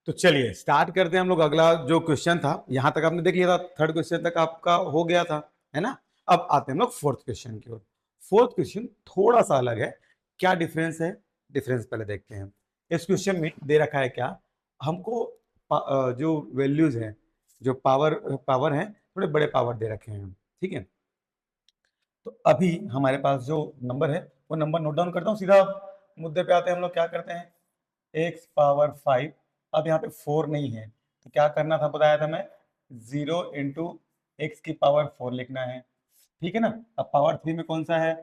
तो चलिए स्टार्ट करते हैं हम लोग। अगला जो क्वेश्चन था यहां तक आपने देख लिया था, थर्ड क्वेश्चन तक आपका हो गया था, है ना। अब आते हैं हम लोग फोर्थ क्वेश्चन की ओर। फोर्थ क्वेश्चन थोड़ा सा अलग है। क्या डिफरेंस है, डिफरेंस पहले देखते हैं। इस क्वेश्चन में दे रखा है क्या हमको, जो वैल्यूज हैं, जो पावर पावर है, थोड़े बड़े पावर दे रखे हैं, ठीक है। तो अभी हमारे पास जो नंबर है वो नंबर नोट डाउन करता हूँ, सीधा मुद्दे पे आते हैं। हम लोग क्या करते हैं, एक्स पावर 5। अब यहाँ पे 4 नहीं है तो क्या करना था, बताया था मैं, 0 इंटू एक्स की पावर 4 लिखना है, ठीक है ना। अब पावर 3 में कौन सा है,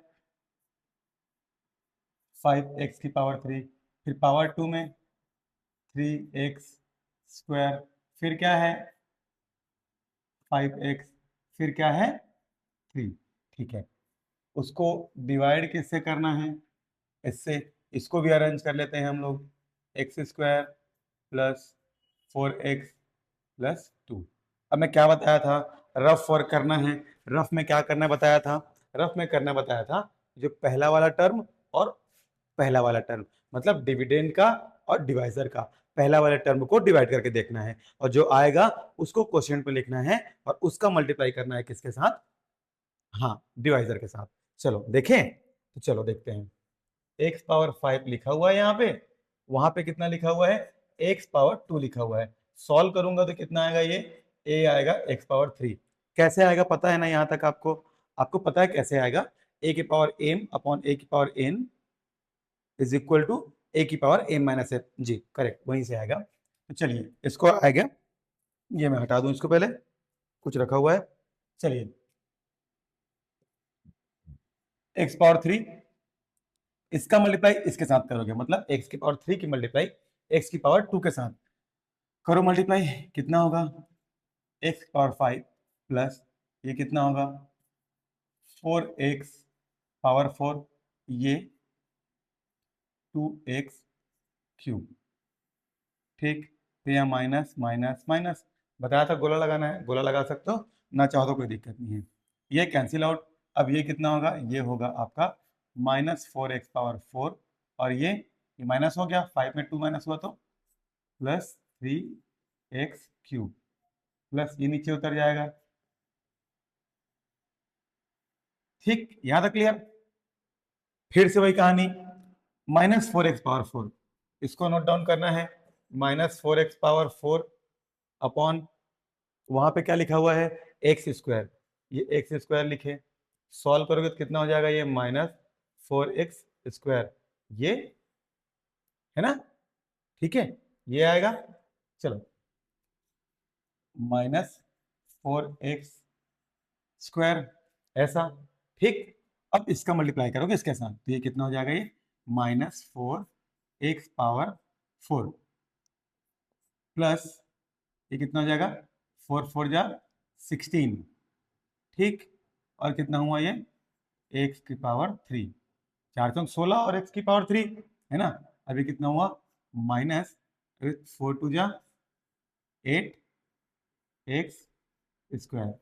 5x की पावर 3। फिर पावर 2 में 3x स्क्वायर। फिर क्या है 5x। फिर क्या है 3, ठीक है। उसको डिवाइड किससे करना है, इससे। इसको भी अरेंज कर लेते हैं हम लोग, x square plus 4x plus 2। अब मैं क्या बताया था, रफ वर्क करना है। रफ में क्या करना बताया था, रफ में करना बताया था जो पहला वाला टर्म और पहला वाला टर्म, मतलब डिविडेंड का और डिवाइजर का, पहला वाले टर्म को डिवाइड करके देखना है और जो आएगा उसको क्वोशिएंट पे लिखना है और उसका मल्टीप्लाई करना है किसके साथ, हाँ, डिवाइजर के साथ। चलो देखें, तो चलो देखते हैं। एक्स पावर 5 लिखा हुआ है यहाँ पे, वहां पे कितना लिखा हुआ है, एक्स पावर 2 लिखा हुआ है। सॉल्व करूंगा तो कितना आएगा, ये ए आएगा एक्स पावर 3। कैसे आएगा पता है ना, यहां तक आपको, आपको पता है कैसे आएगा। ए की पावर एम अपॉन ए की power n is equal to a की पावर एम माइनस एन, जी करेक्ट, वहीं से आएगा। तो चलिए इसको आएगा, ये मैं हटा दूं इसको, पहले कुछ रखा हुआ है। चलिए एक्स पावर 3, इसका मल्टीप्लाई इसके साथ करोगे, मतलब एक्स की पावर 3 की मल्टीप्लाई एक्स की पावर 2 के साथ करो। मल्टीप्लाई कितना होगा, एक्स पावर 5 प्लस ये कितना होगा 4x पावर 4, ये 2x क्यूब, ठीक। तो यहाँ माइनस माइनस माइनस, बताया था गोला लगाना है, गोला लगा सकते हो ना, चाहो तो कोई दिक्कत नहीं है। ये कैंसिल आउट। अब ये कितना होगा, ये होगा आपका -4x पावर 4, और ये माइनस हो गया, 5 में 2 माइनस हुआ तो प्लस 3x क्यूब, प्लस ये नीचे उतर जाएगा, ठीक। यहां तक क्लियर। फिर से वही कहानी, -4x पावर 4, इसको नोट डाउन करना है। -4x पावर 4 अपॉन, वहां पे क्या लिखा हुआ है, एक्स स्क्वायर, ये एक्स स्क्वायर लिखे। सॉल्व करोगे तो कितना हो जाएगा, ये -4x स्क्वायर, ये है ना, ठीक है, ये आएगा। चलो -4x स्क्वायर, ऐसा, ठीक। अब इसका मल्टीप्लाई करोगे इसके साथ तो ये कितना हो जाएगा, ये -4x पावर 4 प्लस ये कितना हो जाएगा, 4 4 जा 16, ठीक। और कितना हुआ ये, एक्स की पावर 3, 4 4 16 और एक्स की पावर 3, है ना। अभी कितना हुआ, -4 2 जा 8 एक्स स्क्वायर,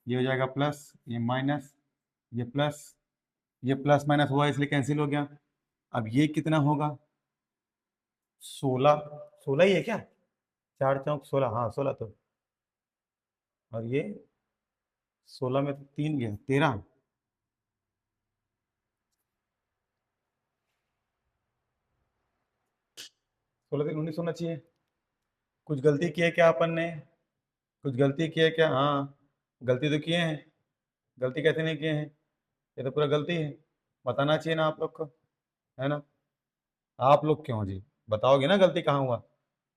ये हो जाएगा प्लस, ये माइनस, ये प्लस, ये प्लस माइनस हुआ इसलिए कैंसिल हो गया। अब ये कितना होगा, 16, 16 ही है क्या, 4 4 16, हाँ 16 तो, और ये 16 में तो 3 गया, 13, 16 3 19 होना चाहिए। कुछ गलती की है क्या अपन ने, कुछ गलती की है क्या, हाँ गलती तो किए हैं, गलती कैसे नहीं किए हैं, ये तो पूरा गलती है, बताना चाहिए ना आप लोग को, है ना। आप लोग क्यों जी, बताओगे ना गलती कहाँ हुआ।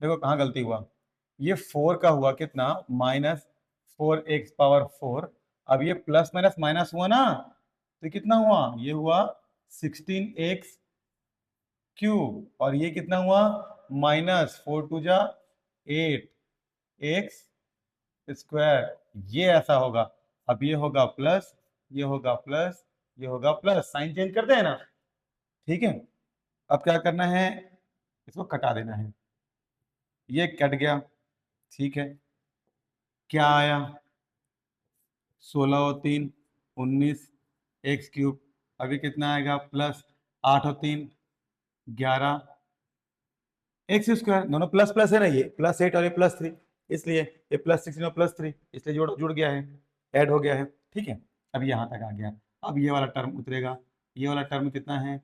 देखो कहाँ गलती हुआ, ये 4 का हुआ कितना, -4x पावर 4। अब ये प्लस माइनस माइनस हुआ ना, तो कितना हुआ, ये हुआ 16x क्यूब, और ये कितना हुआ, -4 2 जा 8x स्क्वायर, ये ऐसा होगा। अब ये होगा प्लस, ये होगा प्लस, ये होगा प्लस, साइन चेंज करते हैं ना, ठीक है। अब क्या करना है, इसको कटा देना है, ये कट गया, ठीक है। क्या आया, 16 और 3 19 एक्स क्यूब, अभी कितना आएगा, प्लस 8 और 3 11 एक्स स्क्वायर, दोनों प्लस प्लस है ना, ये +8 और ये +3, इसलिए ये +16 और +3, इसलिए जुड़ जुड़ गया है, ऐड हो गया है। ठीक है, अब यहाँ तक आ गया। अब ये वाला टर्म उतरेगा, ये वाला टर्म कितना है,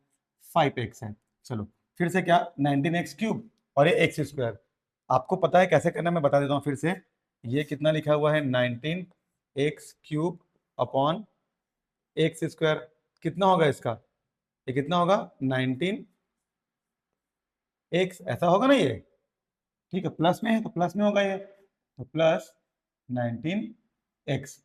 5x है। चलो फिर से क्या, 19x³ और ये एक्स स्क्वायर। आपको पता है कैसे करना, मैं बता देता हूँ फिर से। ये कितना लिखा हुआ है, 19x³ अपॉन एक्स स्क्वायर। कितना होगा इसका, ये कितना होगा, 19x, ऐसा होगा ना ये। ठीक है, प्लस में है तो प्लस में होगा ये, तो +19x।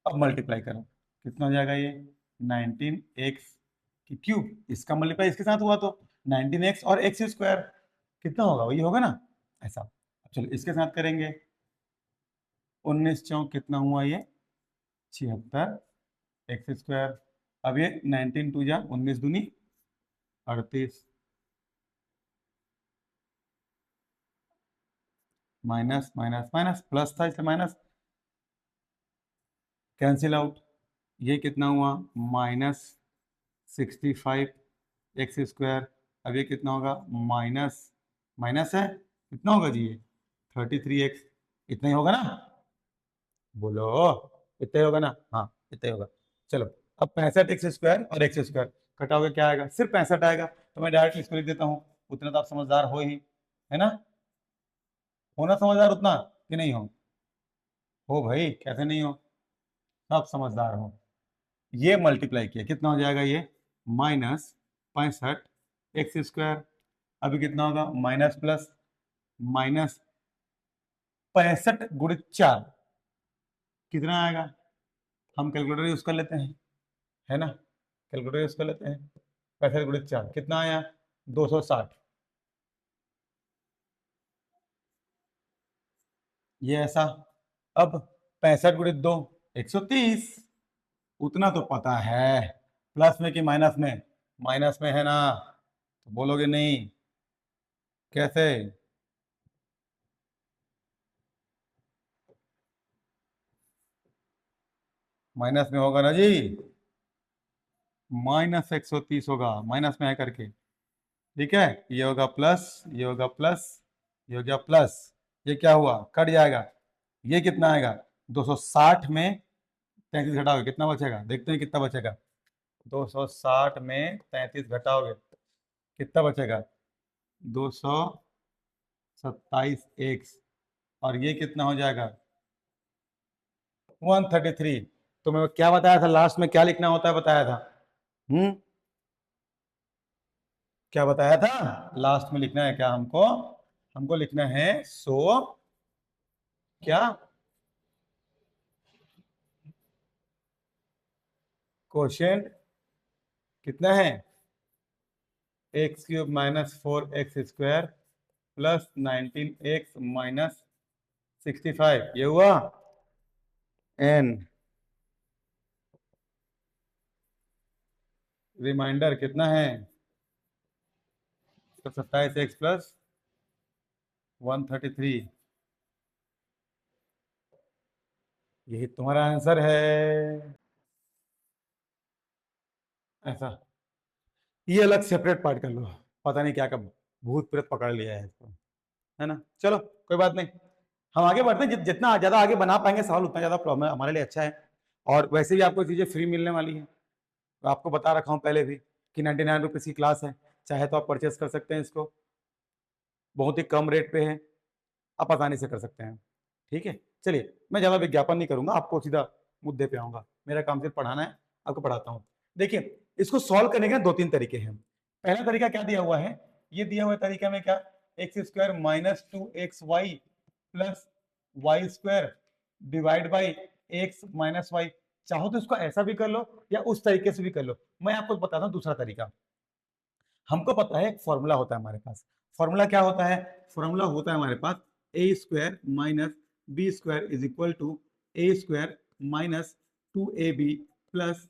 अब मल्टीप्लाई करो, कितना हो जाएगा ये, 19x³, इसका मल्टीप्लाई इसके साथ हुआ तो 19x और एक्स स्क्वायर कितना होगा, वही होगा ना ऐसा। चलो इसके साथ करेंगे, 19 चौक कितना हुआ ये, 76 एक्स स्क्वायर। अब ये 19 2 जा 19 दूनी 38, माइनस माइनस माइनस प्लस था इसलिए माइनस, कैंसिल आउट। ये कितना हुआ, -65 एक्स स्क्वायर। अब ये कितना होगा, माइनस माइनस है, कितना होगा जी ये, 33x। इतना ही होगा ना, बोलो, इतना ही होगा ना, हाँ इतना ही होगा। चलो अब 65 एक्स स्क्वायर और एक्स स्क्वायर कटाओगे, क्या आएगा, सिर्फ 65 आएगा, तो मैं डायरेक्ट इसको लिख देता हूँ। उतना तो आप समझदार हो ही, है ना, होना समझदार उतना कि नहीं हो भाई, कैसे नहीं हो, सब समझदार हो। ये मल्टीप्लाई किया, कितना हो जाएगा ये, -65 एक्स स्क्वायर। अभी कितना होगा, माइनस प्लस, -65 × 4 कितना आएगा, हम कैलकुलेटर यूज कर लेते हैं, है ना, कैलकुलेटर यूज कर लेते हैं। 65 × 4 कितना आया, 260। ये ऐसा। अब 65 × 2 130, उतना तो पता है, प्लस में कि माइनस में, माइनस में है ना, तो बोलोगे नहीं, कैसे, माइनस में होगा ना जी, -130 होगा, माइनस में है करके। ठीक है, ये होगा प्लस, ये होगा प्लस, ये हो गया प्लस, ये क्या हुआ, कट जाएगा। ये कितना आएगा, 260 में 33 घटाओगे कितना बचेगा, देखते हैं कितना बचेगा। 260 में 33 घटाओगे कितना बचेगा, 227x, और ये कितना हो जाएगा, 133। तो मैं क्या बताया था, लास्ट में क्या लिखना होता है बताया था, क्या बताया था, लास्ट में लिखना है क्या हमको, हमको लिखना है क्या, क्वोशिएंट कितना है, x³ -4x² प्लस 19x -65, ये हुआ n। रिमाइंडर कितना है, तो 27x प्लस 133, यही तुम्हारा आंसर है। ऐसा, ये अलग सेपरेट पार्ट कर लो, पता नहीं क्या कब भूत प्रेत पकड़ लिया है इसको, है ना। चलो कोई बात नहीं, हम आगे बढ़ते हैं। जितना ज्यादा आगे बना पाएंगे सवाल उतना ज्यादा प्रॉब्लम हमारे लिए अच्छा है। और वैसे भी आपको चीजें फ्री मिलने वाली है, तो आपको बता रखा हूँ पहले भी कि 99 रुपीज़ की क्लास है, चाहे तो आप परचेस कर सकते हैं इसको, बहुत ही कम रेट पे है, आप आसानी से कर सकते हैं। ठीक है, चलिए मैं ज़्यादा विज्ञापन नहीं करूंगा, आपको सीधा मुद्दे पे आऊंगा, मेरा काम सिर्फ पढ़ाना है, आपको पढ़ाता हूँ। देखिए इसको सॉल्व करने के 2-3 तरीके हैं। पहला तरीका क्या दिया हुआ है, ये दिया हुआ तरीका में क्या, x² -2xy plus y² divide by x - y। चाहो तो इसको ऐसा भी कर लो या उस तरीके से भी कर लो, मैं आपको बताता हूँ दूसरा तरीका। हमको पता है एक फॉर्मूला होता है हमारे पास, फॉर्मूला क्या होता है, फॉर्मूला होता है हमारे पास a² - b² is equal to a² -2ab plus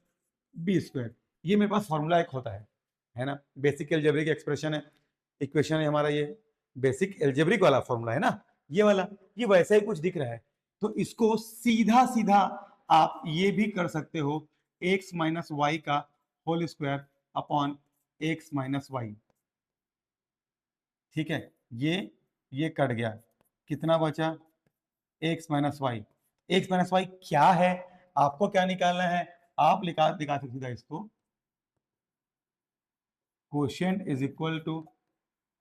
b²। ये मेरे पास फॉर्मूला एक होता है ना, बेसिक एल्जेब्रिक एक्सप्रेशन है, इक्वेशन है हमारा, ये बेसिक एल्जेब्रिक वाला फॉर्मूला है ना, ये वाला, ये वैसा ही कुछ दिख रहा है। तो इसको सीधा सीधा आप ये भी कर सकते हो, x - y का whole square upon x - y। ठीक है, ये कट गया, कितना बचा, x minus y. X minus y क्या है, आपको क्या निकालना है, आप दिखा सकते इसको, quotient is equal to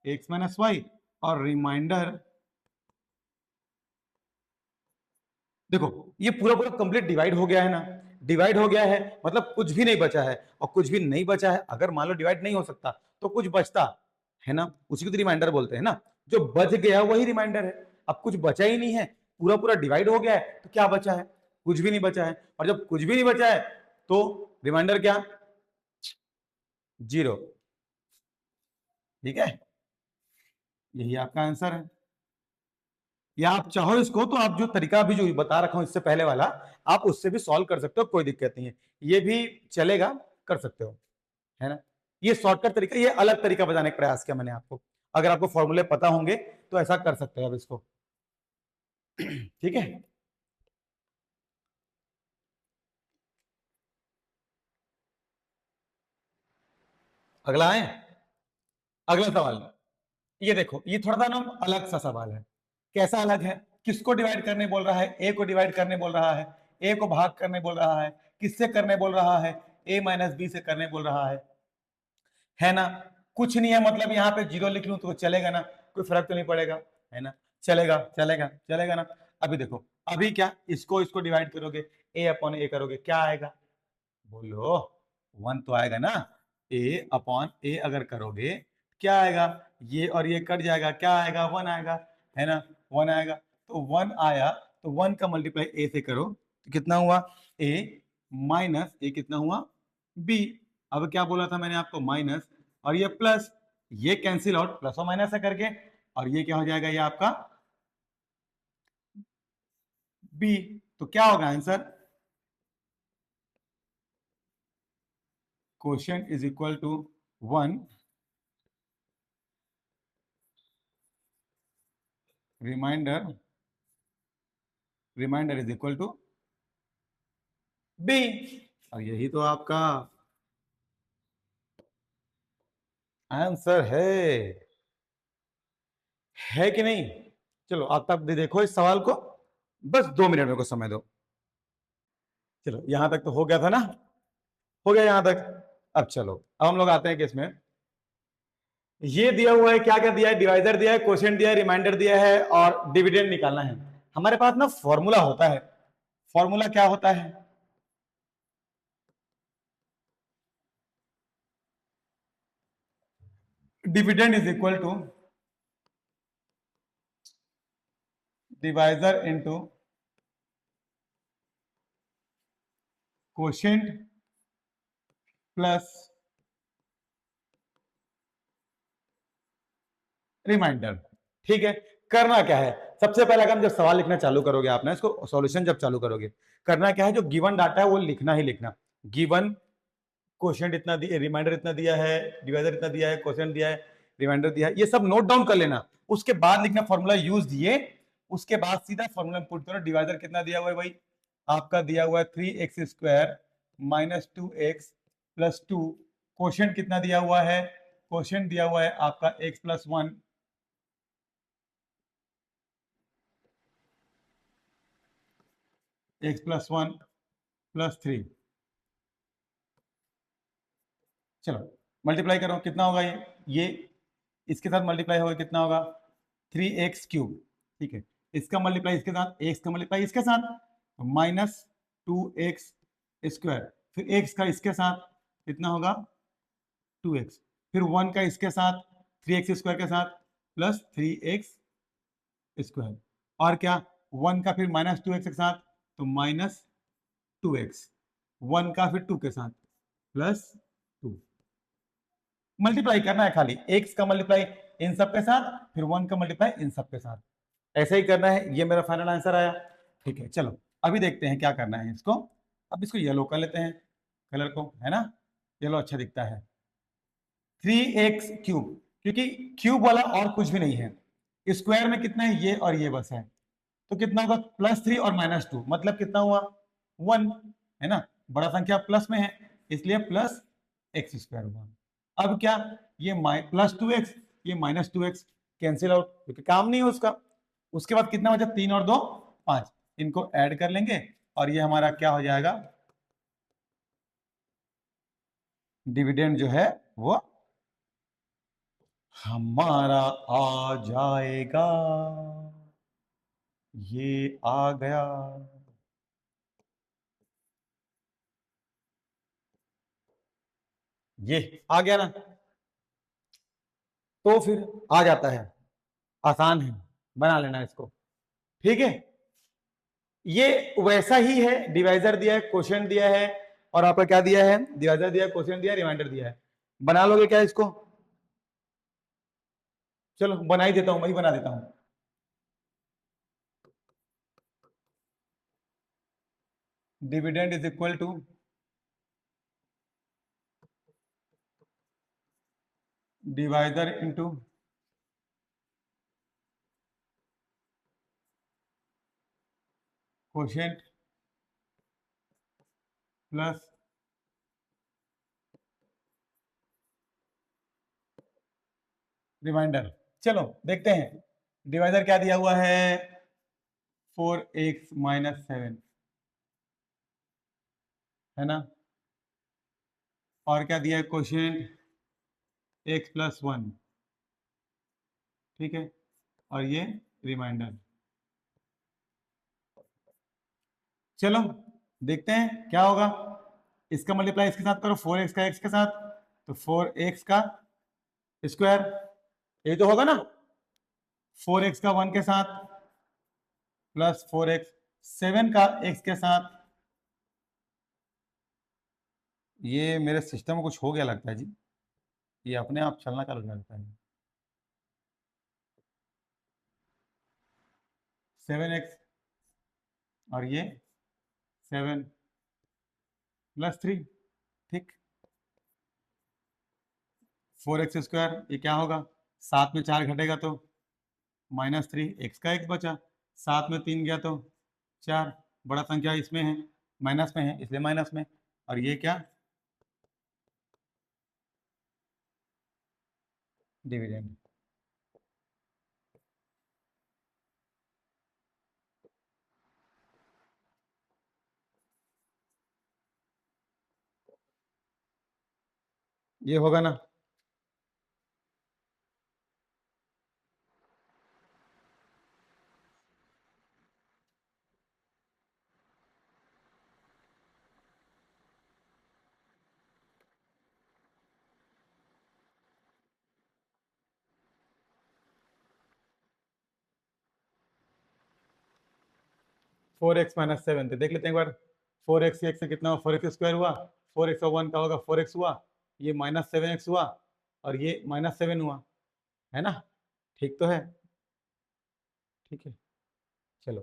x minus y और रिमाइंडर, देखो ये पूरा पूरा कंप्लीट डिवाइड हो गया है ना, डिवाइड हो गया है मतलब कुछ भी नहीं बचा है, और कुछ भी नहीं बचा है, अगर मान लो डिवाइड नहीं हो सकता तो कुछ बचता है ना, उसी को तो रिमाइंडर बोलते हैं ना, जो बच गया वही रिमाइंडर है। अब कुछ बचा ही नहीं है, पूरा पूरा डिवाइड हो गया है, तो क्या बचा है, कुछ भी नहीं बचा है, और जब कुछ भी नहीं बचा है तो रिमाइंडर क्या, 0। ठीक है, यही आपका आंसर है। या आप चाहो इसको तो आप जो तरीका भी जो बता रखा हूं इससे पहले वाला, आप उससे भी सॉल्व कर सकते हो, कोई दिक्कत नहीं है, ये भी चलेगा, कर सकते हो, है ना। ये शॉर्टकट तरीका, ये अलग तरीका बताने का प्रयास किया मैंने आपको, अगर आपको फॉर्मूले पता होंगे तो ऐसा कर सकते हो आप इसको। ठीक है, अगला है, अगला सवाल, ये देखो, ये थोड़ा सा ना अलग सा सवाल है। कैसा अलग है, किसको डिवाइड करने बोल रहा है, ए को डिवाइड करने बोल रहा है, ए को भाग करने बोल रहा है, किससे करने बोल रहा है, ए माइनस बी से करने बोल रहा है ना। कुछ नहीं है, मतलब यहाँ पे 0 लिख लूं तो चलेगा ना, कोई फर्क तो नहीं पड़ेगा, है ना, चलेगा चलेगा चलेगा ना। अभी देखो, अभी क्या, इसको इसको डिवाइड करोगे, ए अपॉन ए करोगे, क्या आएगा, बोलो, 1 तो आएगा ना। ए अपॉन ए अगर करोगे क्या आएगा, ये और ये कट जाएगा, क्या आएगा, 1 आएगा, है ना, 1 आएगा। तो 1 आया, तो 1 का मल्टीप्लाई ए से करो तो कितना हुआ, ए माइनस ए कितना हुआ, बी। अब क्या बोला था मैंने आपको, माइनस और ये प्लस, ये कैंसिल आउट प्लस और माइनस है करके, और ये क्या हो जाएगा, ये आपका बी। तो क्या होगा answer, quotient is equal to 1, remainder remainder is equal to B. और यही तो आपका आंसर है कि नहीं। चलो आप तक देखो इस सवाल को, बस 2 मिनट मेरे को समय दो। चलो यहां तक तो हो गया था ना, हो गया यहां तक। अब चलो, अब हम लोग आते हैं कि इसमें ये दिया हुआ है, क्या क्या दिया है, डिवाइजर दिया है, क्वोशिएंट दिया है, रिमाइंडर दिया है, और डिविडेंड निकालना है। हमारे पास ना फॉर्मूला होता है, फॉर्मूला क्या होता है, dividend is equal to divisor into quotient plus remainder. ठीक है, करना क्या है, सबसे पहले अगर जब सवाल लिखना चालू करोगे आपने, इसको सॉल्यूशन जब चालू करोगे, करना क्या है, जो गिवन डाटा है वो लिखना ही लिखना। गिवन क्वोशिएंट इतना दिया, रिमाइंडर इतना दिया है, डिवाइजर इतना दिया है, क्वोशिएंट दिया है, रिमाइंडर दिया है, ये सब नोट डाउन कर लेना। उसके बाद लिखना फॉर्मूला यूज दिए, उसके बाद सीधा फॉर्मूला पुट करो। डिवाइजर कितना दिया हुआ है भाई, आपका दिया हुआ है 3x² minus 2x plus 2। Quotient कितना दिया हुआ है, क्वोशिएंट दिया हुआ है आपका x plus 1, x plus 1 plus 3। चलो मल्टीप्लाई करो, कितना होगा ये इसके साथ मल्टीप्लाई होगा, कितना होगा, 3x³ ठीक है, इसका मल्टीप्लाई इसके साथ, x का मल्टीप्लाई इसके साथ, -2x², फिर x का इसके साथ कितना होगा 2x, फिर 1 का इसके साथ 3x² के साथ प्लस 3x², और क्या 1 का फिर -2x के साथ तो -2x, 1 का फिर 2 के साथ प्लस 2। मल्टीप्लाई करना है खाली, x का मल्टीप्लाई इन सब के साथ, फिर 1 का मल्टीप्लाई इन सब के साथ, ऐसे ही करना है। ये मेरा फाइनल आंसर आया। ठीक है, चलो अभी देखते हैं क्या करना है इसको। अब इसको येलो कर लेते हैं, कलर को, है ना, येलो अच्छा दिखता है। 3x³, क्योंकि क्यूब वाला और कुछ भी नहीं है, स्क्वायर में कितना है, ये और ये बस है, तो कितना होगा +3 और -2, मतलब कितना हुआ 1, है ना, बड़ा संख्या प्लस में है इसलिए +x² हुआ। अब क्या, ये +2x, ये -2x, कैंसिल आउट, क्योंकि काम नहीं है उसका। उसके बाद कितना बचा, 3 और 2 5, इनको ऐड कर लेंगे और ये हमारा क्या हो जाएगा, डिविडेंड जो है वो हमारा आ जाएगा। ये आ गया। ये आ गया ना, तो फिर आ जाता है, आसान है, बना लेना इसको। ठीक है, ये वैसा ही है, डिवाइजर दिया है, क्वोशिएंट दिया है, और आपका क्या दिया है, डिवाइजर दिया है, क्वोशिएंट दिया है, रिमाइंडर दिया है। बना लोगे क्या इसको? चलो बना ही देता हूं, वही बना देता हूं। Dividend is equal to divisor into quotient plus remainder. चलो देखते हैं, डिवाइजर क्या दिया हुआ है, 4x-7, है ना, और क्या दिया है क्वोशिएंट, x+1, ठीक है, और ये रिमाइंडर। चलो देखते हैं क्या होगा, इसका मल्टीप्लाई इसके साथ करो, 4x का x के साथ, तो 4x का स्क्वायर, ये तो होगा ना, 4x का 1 के साथ प्लस 4x, 7 का x के साथ। ये मेरे सिस्टम में कुछ हो गया लगता है जी, ये अपने आप चलना चालू कर देता है। 7x और ये 7+3, ठीक, 4x स्क्वायर, ये क्या होगा, 7 में 4 घटेगा तो -3, x का x बचा, 7 में 3 गया तो 4, बड़ा संख्या इसमें है, माइनस में है इसलिए माइनस में, और ये क्या, डिविडेंड। ये होगा ना, फोर एक्स माइनस सेवन, देख लेते हैं एक बार, 4x से कितना हुआ, 4x स्क्वायर हुआ, 4x और 1 का होगा 4x हुआ, ये -7x हुआ, और ये -7 हुआ, है ना, ठीक तो है, ठीक है। चलो,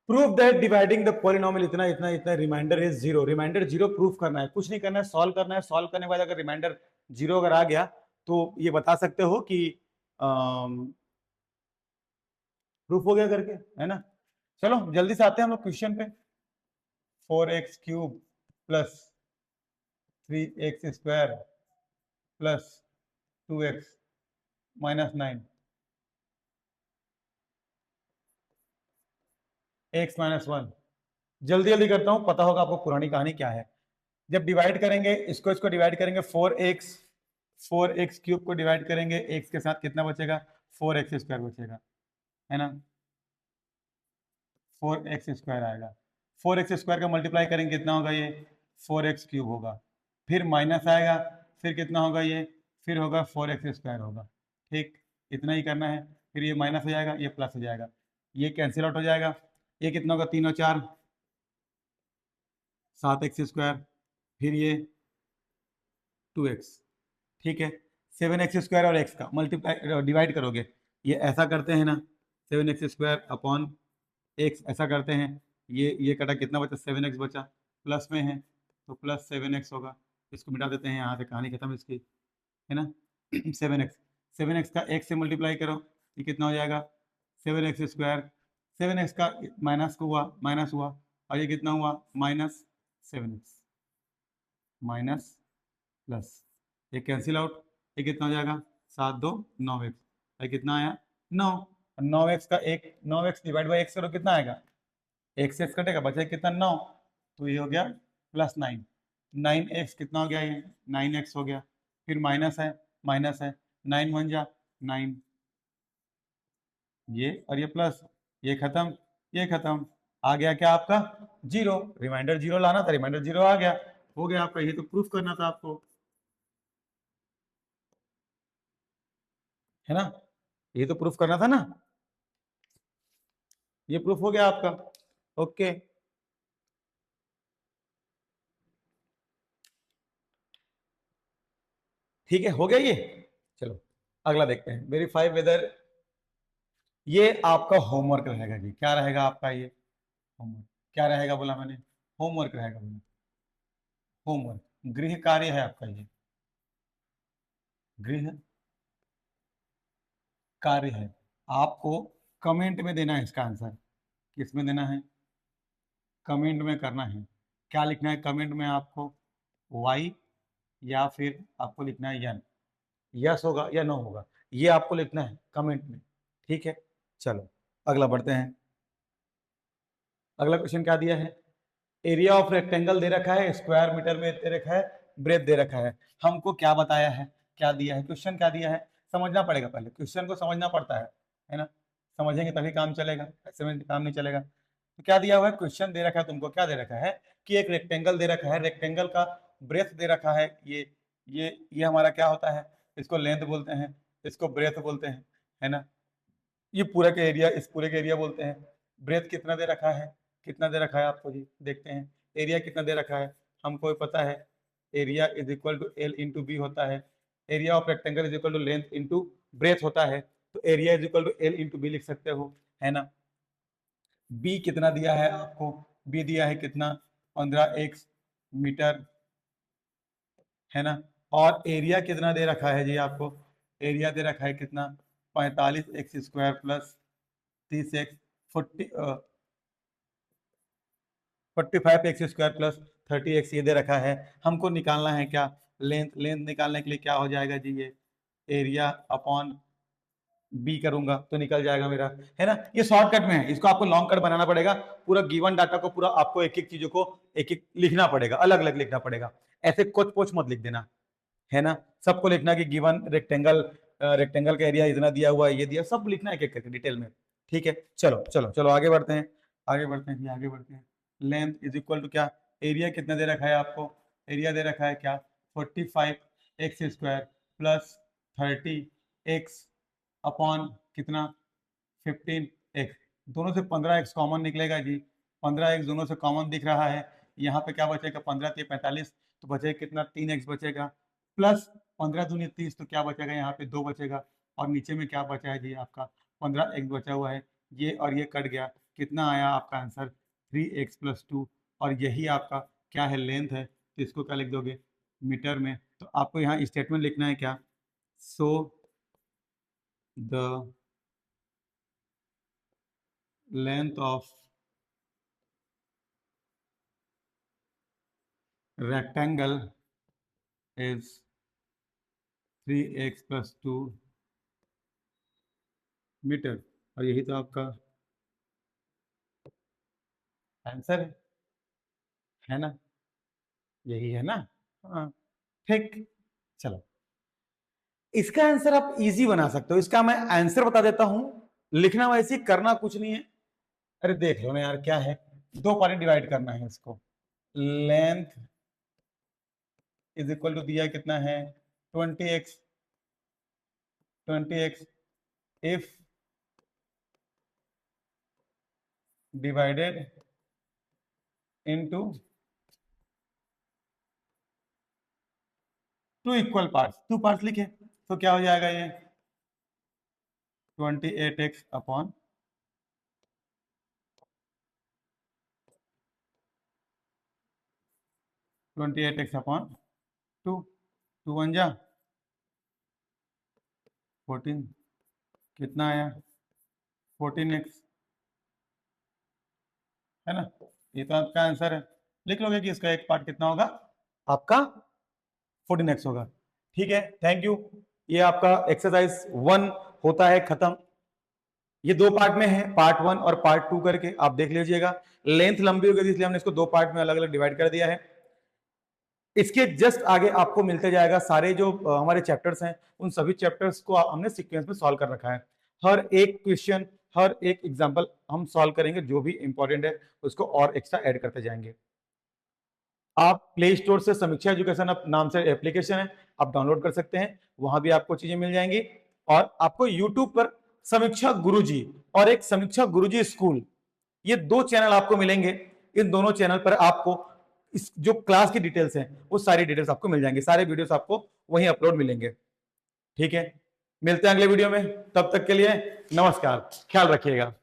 proof that dividing the polynomial इतना इतना इतना remainder is zero, remainder zero proof करना है, कुछ नहीं करना है, सॉल्व करना है, सॉल्व करने के बाद अगर रिमाइंडर जीरो अगर आ गया तो ये बता सकते हो कि प्रूफ हो गया करके, है ना। चलो जल्दी से आते हैं हम लोग क्वेश्चन पे, 4x³ plus 3x² plus 2x -9, x-1, जल्दी जल्दी करता हूं, पता होगा आपको पुरानी कहानी क्या है। जब डिवाइड करेंगे इसको, इसको डिवाइड करेंगे, 4x³ को डिवाइड करेंगे x के साथ, कितना बचेगा, 4x² बचेगा, है ना, 4x² आएगा, 4x² का मल्टीप्लाई करेंगे कितना होगा, ये 4x³ होगा, फिर माइनस आएगा, फिर कितना होगा ये, फिर होगा 4x² होगा, ठीक, इतना ही करना है, फिर ये माइनस हो जाएगा, ये प्लस हो जाएगा, ये कैंसिल आउट हो जाएगा, ये कितना होगा, 3 और 4 7x², फिर ये 2x, ठीक है, 7x² और x का मल्टीप्लाई डिवाइड करोगे, ये ऐसा करते हैं ना, 7x² अपॉन x ऐसा करते हैं, ये कटा, कितना बचा, 7x बचा, प्लस में है तो प्लस 7x होगा, इसको मिटा देते हैं, यहाँ से कहानी खत्म इसकी, है ना। 7x का x से मल्टीप्लाई करो, ये कितना हो जाएगा, 7x², 7x का माइनस हुआ, माइनस हुआ, और ये कितना हुआ, -7x माइनस प्लस, ये कैंसिल आउट, ये कितना हो जाएगा, 7 2 9x, भाई कितना आया 9। 9x का एक 9x डिवाइड बाई एक्स करो कितना आएगा, x से x कटेगा बचा कितना 9, तो ये हो गया +9। 9x कितना हो गया, ये 9x हो गया, फिर माइनस है 9 1 जा 9, ये और ये प्लस, ये खत्म ये खत्म, आ गया क्या आपका 0, रिमाइंडर 0 लाना था, रिमाइंडर 0 आ गया, हो गया आपका, ये तो प्रूफ करना था आपको, है ना, ये तो प्रूफ करना था ना, ये प्रूफ हो गया आपका। ओके, ठीक है, हो गया ये। चलो अगला देखते हैं, वेरीफाई वेदर, ये आपका होमवर्क रहेगा जी, क्या रहेगा आपका ये होमवर्क, क्या रहेगा बोला मैंने, होमवर्क रहेगा बोला, होमवर्क, गृह कार्य है आपका ये, गृह कार्य है, आपको कमेंट में देना है इसका आंसर, किसमें देना है, कमेंट में करना है, क्या लिखना है कमेंट में आपको, y या फिर आपको लिखना है यन, यस होगा या नो होगा, ये आपको लिखना है कमेंट में, ठीक है। चलो अगला बढ़ते हैं, अगला क्वेश्चन क्या दिया है, एरिया ऑफ रेक्टेंगल दे रखा है, स्क्वायर मीटर में दे रखा है, ब्रेथ दे रखा है, हमको क्या बताया है, क्या दिया है, क्वेश्चन क्या दिया है, समझना पड़ेगा, पहले क्वेश्चन को समझना पड़ता है ना, समझेंगे तभी काम चलेगा, ऐसे में काम नहीं चलेगा। तो क्या दिया हुआ है, क्वेश्चन दे रखा है तुमको, क्या दे रखा है कि एक रेक्टेंगल दे रखा है, रेक्टेंगल का ब्रेथ दे रखा है, ये हमारा क्या होता है, इसको लेंथ बोलते हैं, इसको ब्रेथ बोलते हैं, है ना, ये पूरा के एरिया, इस पूरे के एरिया बोलते हैं। ब्रेथ कितना दे रखा है, कितना दे रखा है आपको जी, देखते हैं, एरिया कितना दे रखा है, हमको पता है, area is equal to l into b होता है, area of rectangle is equal to length into breadth होता है, तो area is equal to l into b लिख सकते हो, है ना। बी कितना दिया है आपको, बी दिया है कितना 15x मीटर, है ना, और एरिया कितना दे रखा है जी आपको, एरिया दे रखा है कितना 45x² plus 30x 45x² plus 30x ये दे रखा है, हमको निकालना है क्या लेंथ, लेंथ निकालने के लिए क्या हो जाएगा जी, ये एरिया अपॉन बी करूंगा तो निकल जाएगा मेरा, है ना, ये शॉर्टकट में है, इसको आपको लॉन्ग कट बनाना पड़ेगा, पूरा गिवन डाटा को पूरा आपको एक एक चीजों को एक एक लिखना पड़ेगा, अलग अलग लिखना पड़ेगा, ऐसे कुछ पोच मत लिख देना, है ना, सबको लिखना कि गिवन रेक्टेंगल, रेक्टेंगल का एरिया इतना दिया हुआ है, ये दिया, सब लिखना है एक एक करके डिटेल में, ठीक है। चलो चलो चलो आगे बढ़ते हैं, आगे बढ़ते हैं, आगे बढ़ते हैं, लेंथ इज इक्वल टू क्या, एरिया कितना दे रखा है आपको, एरिया दे रखा है क्या 45x² प्लस 30x अपॉन कितना 15x, दोनों से 15x कॉमन निकलेगा जी, 15x दोनों से कॉमन दिख रहा है, यहाँ पे क्या बचेगा 15 3 45, तो बचेगा कितना 3x बचेगा, प्लस 15 दूनी 30, तो क्या बचेगा यहाँ पे 2 बचेगा, और नीचे में क्या बचा है जी आपका 15x बचा हुआ है, ये और ये कट गया, कितना आया आपका आंसर 3x + 2, और यही आपका क्या है लेंथ है, तो इसको क्या लिख दोगे मीटर में, तो आपको यहाँ स्टेटमेंट लिखना है क्या, so the length of rectangle is 3x + 2 metre, और यही तो आपका आंसर है ना, यही है ना, हाँ ठीक। चलो इसका आंसर आप इजी बना सकते हो, इसका मैं आंसर बता देता हूं, लिखना वैसे करना कुछ नहीं है, अरे देख लो ना यार, क्या है, दो पार्ट में डिवाइड करना है इसको, लेंथ इज इक्वल टू दिया कितना है 20x, 20x if divided into two equal parts, two parts लिखे तो क्या हो जाएगा ये 28x अपॉन 28x अपॉन 2, 2 1 जा 14, कितना आया 14x, है ना, ये तो आपका आंसर है, लिख लोगे कि इसका एक पार्ट कितना होगा आपका 14x होगा, ठीक है, थैंक यू। ये आपका एक्सरसाइज 1 होता है खत्म। ये दो पार्ट में है, पार्ट 1 और पार्ट 2 करके आप देख लीजिएगा। लेंथ लंबी हो गई इसलिए हमने इसको दो पार्ट में अलग अलग डिवाइड कर दिया है। इसके जस्ट आगे आपको मिलते जाएगा सारे जो हमारे चैप्टर्स हैं, उन सभी चैप्टर्स को हमने सीक्वेंस में सॉल्व कर रखा है। हर एक क्वेश्चन, हर एक एग्जांपल हम सॉल्व करेंगे, जो भी इंपॉर्टेंट है उसको और एक्स्ट्रा ऐड करते जाएंगे। आप प्ले स्टोर से समीक्षा एजुकेशन नाम से एप्लीकेशन है, आप डाउनलोड कर सकते हैं, वहां भी आपको चीजें मिल जाएंगी। और आपको यूट्यूब पर समीक्षा गुरुजी और एक समीक्षा गुरुजी स्कूल, ये दो चैनल आपको मिलेंगे। इन दोनों चैनल पर आपको इस जो क्लास की डिटेल्स हैं वो सारी डिटेल्स आपको मिल जाएंगे, सारे वीडियोस आपको वहीं अपलोड मिलेंगे। ठीक है, मिलते हैं अगले वीडियो में, तब तक के लिए नमस्कार, ख्याल रखिएगा।